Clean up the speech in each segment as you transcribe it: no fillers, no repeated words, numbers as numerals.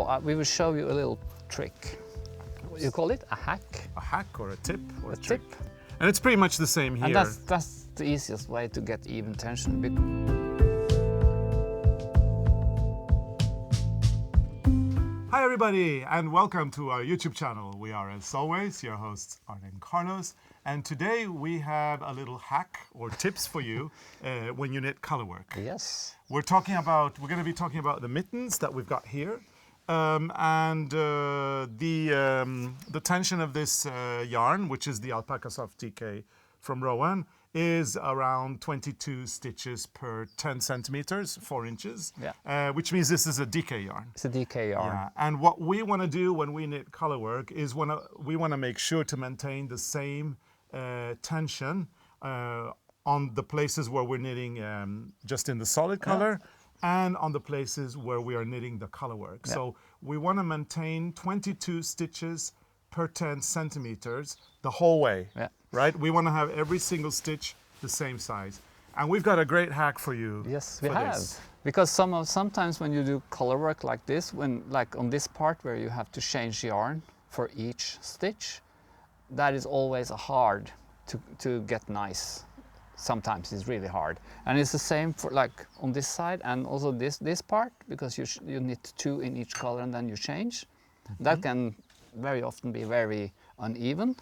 We will show you a little trick. You call it a hack? A hack or a tip or A trick. tip. And it's pretty much the same here. And that's the easiest way to get even tension. Hi everybody and welcome to our YouTube channel. We are as always your hosts Arne and Carlos, and today we have a little hack or tips for you when you knit colorwork. Yes. We're going to be talking about the mittens that we've got here, and the tension of this yarn, which is the Alpaca Soft DK from Rowan, is around 22 stitches per 10 centimeters, 4 inches, which means this is a DK yarn. It's a DK yarn. Yeah. And what we want to do when we knit colorwork is we want to make sure to maintain the same tension on the places where we're knitting just in the solid color and on the places where we are knitting the colorwork. Yeah. So we want to maintain 22 stitches per 10 centimeters the whole way. Yeah. Right? We want to have every single stitch the same size. And we've got a great hack for you. Yes, we for have. this. Because sometimes when you do color work like this, like on this part where you have to change yarn for each stitch, that is always hard to get nice. Sometimes it's really hard. And it's the same for like on this side and also this part, because you knit 2 in each color and then you change. Mm-hmm. That can very often be very uneven.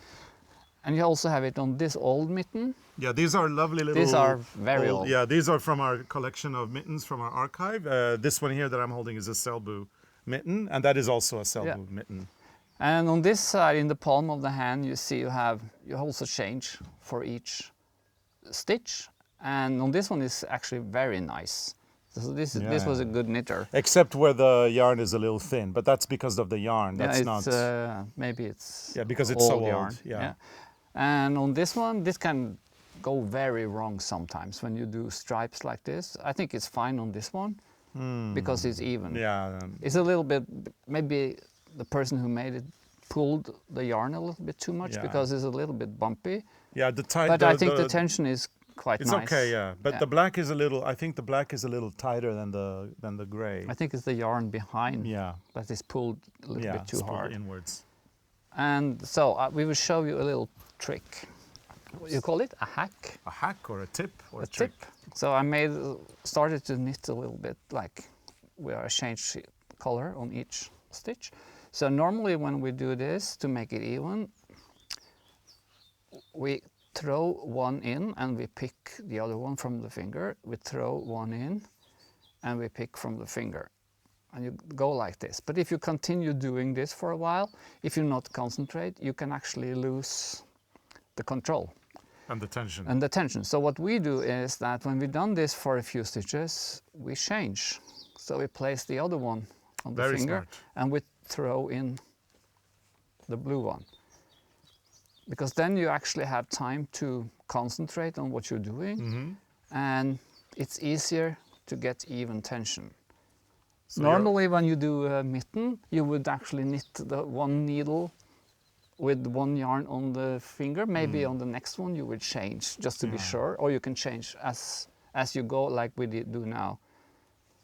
And you also have it on this old mitten. Yeah, these are lovely little... These are very old. Yeah, these are from our collection of mittens from our archive. This one here that I'm holding is a Selbu mitten, and that is also a Selbu mitten. And on this side, in the palm of the hand, you see you also change for each stitch. And on this one is actually very nice. So this was a good knitter. Except where the yarn is a little thin, but that's because of the yarn. That's not... maybe it's because it's so yarn. old. Yeah. And on this one, this can go very wrong sometimes when you do stripes like this. I think it's fine on this one because it's even. Yeah. It's a little bit, maybe the person who made it pulled the yarn a little bit too much because it's a little bit bumpy. Yeah, but I think the tension is quite nice. It's okay, yeah. But the black is a little, I think the black is a little tighter than the gray. I think it's the yarn behind that is pulled a little bit too hard. Inwards. And so we will show you a little trick. You call it a hack? A hack or a tip or a trick? So I started to knit a little bit like where I change color on each stitch. So normally when we do this to make it even, we throw one in and we pick the other one from the finger. We throw one in and we pick from the finger. And you go like this. But if you continue doing this for a while, if you not concentrate, you can actually lose the control. And the tension. And the tension. So what we do is that when we've done this for a few stitches, we change. So we place the other one on the finger and we throw in the blue one. Because then you actually have time to concentrate on what you're doing, and it's easier to get even tension. So normally when you do a mitten, you would actually knit the one needle with one yarn on the finger. Maybe on the next one you would change just to be sure, or you can change as you go like we do now.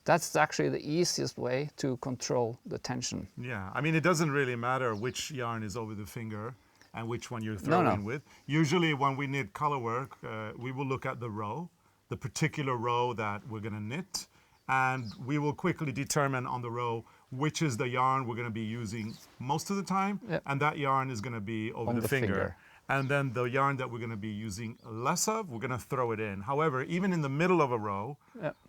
That's actually the easiest way to control the tension. Yeah, I mean it doesn't really matter which yarn is over the finger and which one you're throwing with. Usually when we knit colorwork, we will look at the row, the particular row that we're going to knit, and we will quickly determine on the row which is the yarn we're going to be using most of the time, and that yarn is going to be over the finger. And then the yarn that we're going to be using less of, we're going to throw it in. However, even in the middle of a row,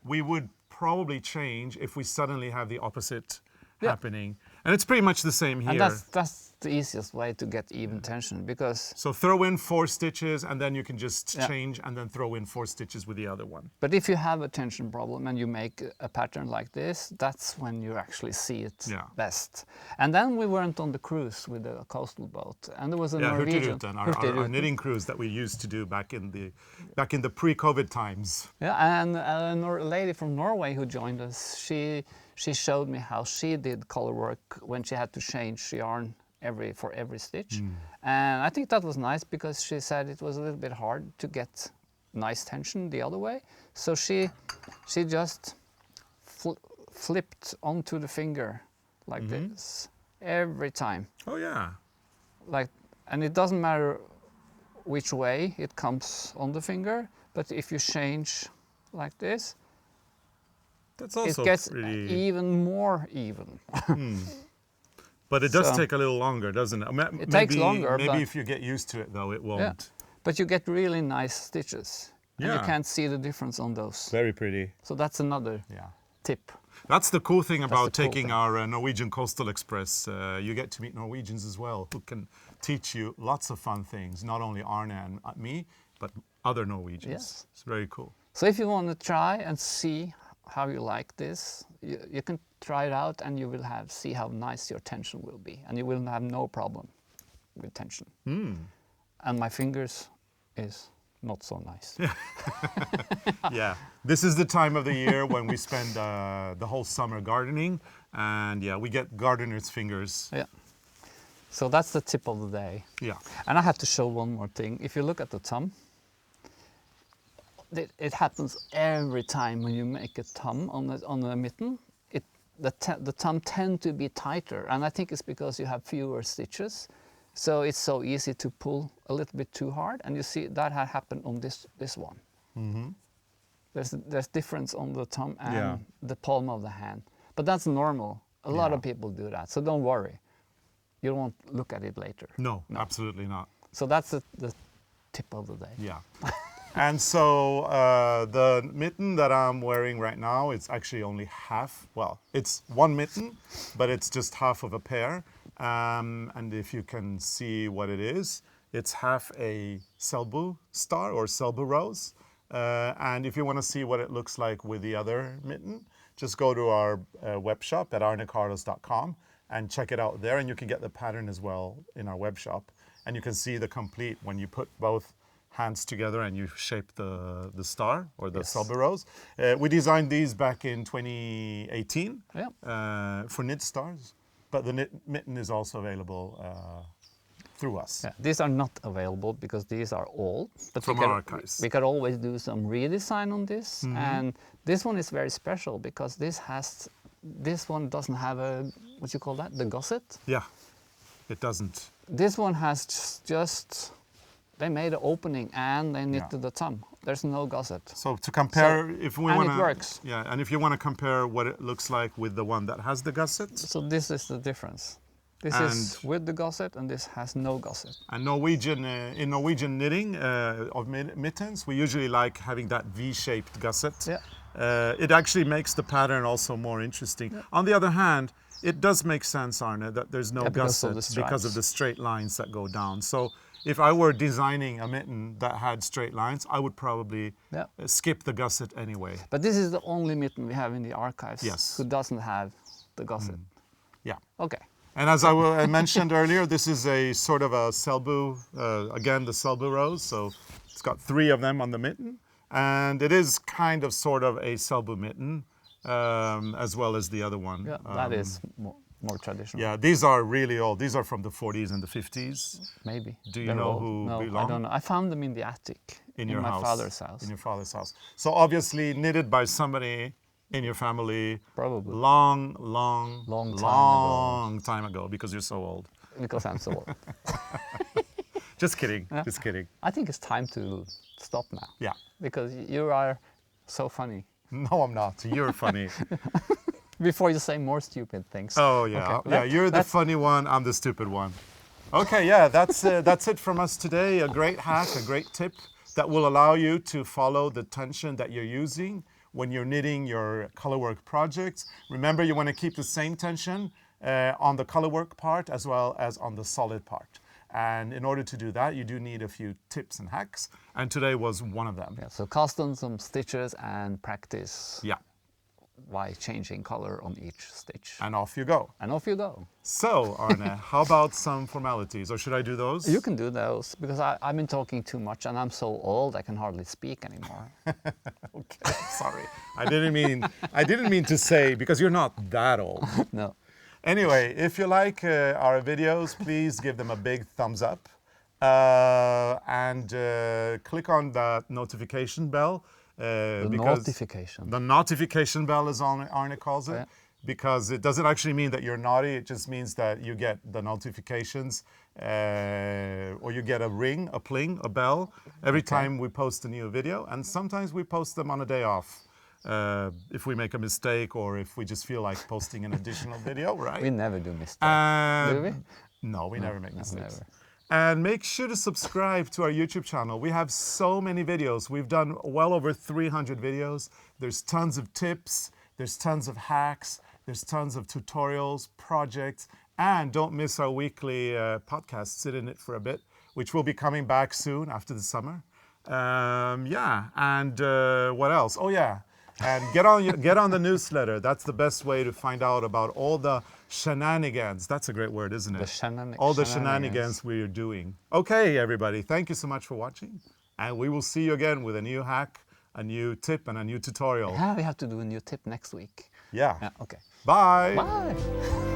we would probably change if we suddenly have the opposite happening. And it's pretty much the same here. And that's the easiest way to get even tension, because... So throw in 4 stitches and then you can just change and then throw in 4 stitches with the other one. But if you have a tension problem and you make a pattern like this, that's when you actually see it best. And then we went on the cruise with a coastal boat, and there was a Norwegian... Our knitting cruise that we used to do back in the pre-COVID times. Yeah, and a lady from Norway who joined us, she showed me how she did color work when she had to change yarn for every stitch. And I think that was nice because she said it was a little bit hard to get nice tension the other way. So she just flipped onto the finger like this every time. Oh yeah. Like, and it doesn't matter which way it comes on the finger, but if you change like this, that's also it gets pretty... even more even. But it does take a little longer, doesn't it? It takes longer. Maybe if you get used to it, though, it won't. Yeah. But you get really nice stitches. And you can't see the difference on those. Very pretty. So that's another tip. That's the cool thing about taking our Norwegian Coastal Express. You get to meet Norwegians as well, who can teach you lots of fun things, not only Arne and me, but other Norwegians. Yes. It's very cool. So if you want to try and see how you like this, you can try it out, and you will see how nice your tension will be, and you will have no problem with tension. And my fingers is not so nice. Yeah, this is the time of the year when we spend the whole summer gardening, and we get gardener's fingers. Yeah. So that's the tip of the day. Yeah. And I have to show one more thing. If you look at the thumb, it happens every time when you make a thumb on a mitten. The thumb tend to be tighter, and I think it's because you have fewer stitches. So it's so easy to pull a little bit too hard, and you see that had happened on this one. There's difference on the thumb and the palm of the hand, but that's normal. A lot of people do that, so don't worry. You won't look at it later. No, absolutely not. So that's the tip of the day. Yeah. And so the mitten that I'm wearing right now, it's actually only half. Well, it's one mitten, but it's just half of a pair. And if you can see what it is, it's half a Selbu star or Selbu rose. And if you want to see what it looks like with the other mitten, just go to our web shop at arnecarlos.com and check it out there. And you can get the pattern as well in our web shop. And you can see the complete when you put both hands together and you shape the star or the Selbu rose. We designed these back in 2018 for knit stars. But the mitten is also available through us. Yeah, these are not available because these are old. But from our archives. We could always do some redesign on this. And this one is very special because this one doesn't have a, what you call that, the gusset? Yeah, it doesn't. This one has just they made an opening and they knitted the thumb. There's no gusset. So to compare, if we want to... it works. Yeah, and if you want to compare what it looks like with the one that has the gusset. So this is the difference. This is with the gusset and this has no gusset. And in Norwegian knitting of mittens, we usually like having that V-shaped gusset. Yeah. It actually makes the pattern also more interesting. Yeah. On the other hand, it does make sense, Arne, that there's no gusset because of the straight lines that go down. So if I were designing a mitten that had straight lines, I would probably skip the gusset anyway. But this is the only mitten we have in the archives who doesn't have the gusset. Yeah. Okay. And as I mentioned earlier, this is a sort of a Selbu, again, the Selbu rose. So it's got 3 of them on the mitten. And it is kind of sort of a Selbu mitten, as well as the other one. Yeah, that is more traditional. Yeah, these are really old. These are from the 40s and the 50s. Maybe. Do you know who belong? No, I don't know. I found them in the attic in my father's house. In your father's house. So obviously knitted by somebody in your family. Probably. Long time ago, because you're so old. Because I'm so old. Just kidding. Yeah. Just kidding. I think it's time to stop now. Yeah. Because you are so funny. No, I'm not. You're funny. Before you say more stupid things. Oh, yeah. Okay, yeah, you're the funny one, I'm the stupid one. Okay, yeah, that's it from us today. A great hack, a great tip that will allow you to follow the tension that you're using when you're knitting your colorwork projects. Remember, you want to keep the same tension on the colorwork part as well as on the solid part. And in order to do that, you do need a few tips and hacks. And today was one of them. Yeah, so cast on some stitches and practice. Yeah. By changing color on each stitch. And off you go. And off you go. So, Arne, how about some formalities? Or should I do those? You can do those, because I've been talking too much and I'm so old I can hardly speak anymore. Okay, sorry. I didn't mean to say, because you're not that old. No. Anyway, if you like our videos, please give them a big thumbs up. And click on that notification bell. The notification. The notification bell, as Arne calls it. Yeah. because it doesn't actually mean that you're naughty. It just means that you get the notifications or you get a ring, a pling, a bell every time we post a new video. And sometimes we post them on a day off if we make a mistake or if we just feel like posting an additional video, right? We never do mistakes, do we? No, we never make mistakes. Never. And make sure to subscribe to our YouTube channel. We have so many videos. We've done well over 300 videos. There's tons of tips. There's tons of hacks. There's tons of tutorials, projects, and don't miss our weekly podcast, Sit in It for a Bit, which will be coming back soon after the summer. Yeah, and what else? Oh yeah, and get on the newsletter. That's the best way to find out about all the shenanigans. That's a great word, isn't it? All the shenanigans we're doing. Okay, everybody, thank you so much for watching, and we will see you again with a new hack, a new tip, and a new tutorial. Yeah, we have to do a new tip next week. Yeah. Okay. Bye. Bye.